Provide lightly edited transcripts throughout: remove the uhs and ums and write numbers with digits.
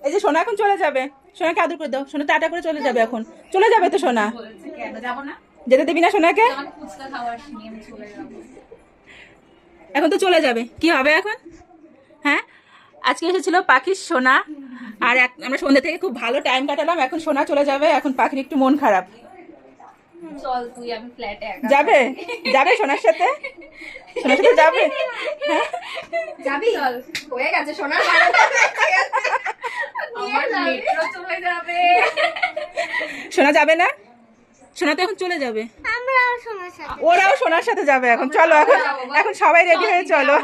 এই যে সোনা এখন চলে যাবে, সোনাকে আদর করে দাও। সোনা টাটা করে চলে যাবে, এখন চলে যাবে তো সোনা। যেতে দিবি না সোনাকে? এখন তো চলে যাবে, কি হবে এখন? হ্যাঁ, আজকে এসেছিল পাখির সোনা, আর আমরা সন্ধ্যা থেকে খুব ভালো টাইম কাটালাম। এখন সোনা চলে যাবে, এখন পাখির একটু মন খারাপ। চল তুই, আমি ফ্ল্যাটে যাবে? যাবে সোনার সাথে? সোনার সাথে যাবে? হ্যাঁ যাবি? চল, হয়ে গেছে সোনার মেট্রো চলে যাবে। সোনা যাবে না? সোনা তো এখন চলে যাবে, আমরাও সোনার সাথে। ওরাও সোনার সাথে যাবে। এখন চলো, এখন সবাই রেডি হয়ে চলো।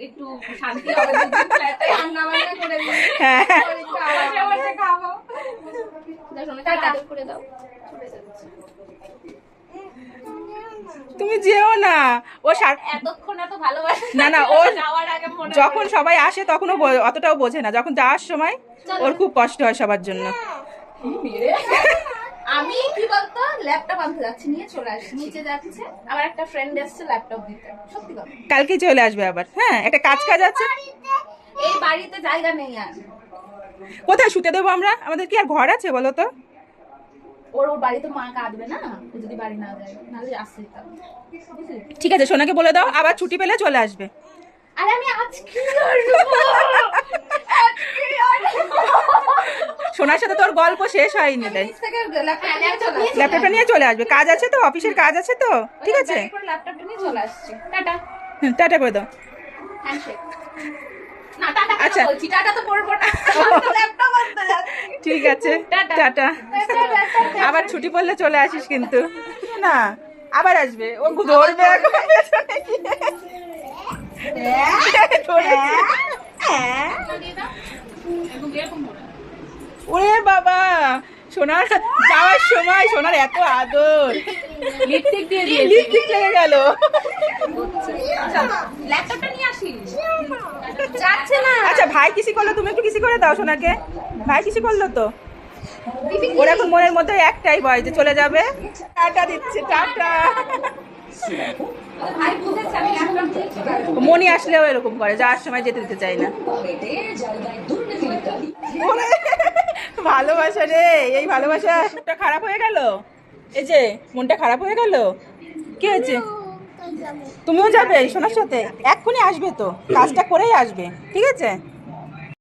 একটু শান্তি হবে, ফ্ল্যাটে রান্না বান্না করে দিই। হ্যাঁ বসে খাবো। টাটা করে দাও। তুমি যেও না, ও এতক্ষণ এত ভালোবাসা না না, ও যাওয়ার আগে মনে যখন সবাই আসে তখন ও অতটাও বোঝে না, যখন যাওয়ার সময় ওর খুব কষ্ট হয় সবার জন্য। আমি কি বলতো, ল্যাপটপ আনতে যাচ্ছি, নিয়ে চলে আসছি, নিচে যাচ্ছে, আমার একটা ফ্রেন্ড এসেছে ল্যাপটপ দিতে। সত্যি কথা, কালকেই চলে আসবে আবার। হ্যাঁ, একটা কাজ আছে। এই বাড়িতে জায়গা নেই আর। কোথায় শুতে দেবো আমরা? আমাদের কি আর ঘর আছে বলো তো? ওর বাড়িতে মা কাঁদবে না, ও যদি বাড়ি না যায়, নাহলে আসছে। ঠিক আছে, সোনাকে বলে দাও আবার ছুটি পেলে চলে আসবে। আরে আমি আজকে আসবো, সোনার সাথে তোর গল্প শেষ হয়নি, তাই ল্যাপটপটা নিয়ে চলে আসবে। কাজ আছে তো, অফিসের কাজ আছে তো, ঠিক আছে। ল্যাপটপটা নিয়ে চলে আসছি। টাটা। টাটা করে দাও। হ্যান্ডশেক। না টাটা আচ্ছা। বলছি, টাটা তো করবো না, ল্যাপটপ আনতে যাচ্ছি। ঠিক আছে, টাটা। আবার ছুটি পড়লে চলে আসিস কিন্তু। না, আবার আসবে, ও ধরবে এখন পেছনে গিয়ে। ধরেছে। ওরে বাবা, সোনার যাওয়ার সময় সোনার এত আদর, লিপস্টিক দিয়ে দিয়ে লিপস্টিক লেগে গেল। ল্যাপটপটা নিয়ে আসিস। যাচ্ছে না। আচ্ছা, ভাই কিসি করলো, তুমি একটু কিসি করে দাও সোনাকে। ভাই কিসি করলো তো। ওর এখন মনের মধ্যে একটাই ভয় যে চলে যাবে। টাটা দিচ্ছে, টাটা। ভাই বুঝেছে আমি ল্যাপটপ দিয়ে চলে আসবো। মনি আসলেও এরকম করে, যাওয়ার সময় যেতে দিতে চাই না। ওরে, ভালোবাসা রে, এই ভালোবাসা। মনটা খারাপ হয়ে গেল, এই যে মনটা খারাপ হয়ে গেল। কি হয়েছে? তুমিও যাবে সোনার সাথে? এক্ষুনি আসবে তো, কাজটা করেই আসবে, ঠিক আছে।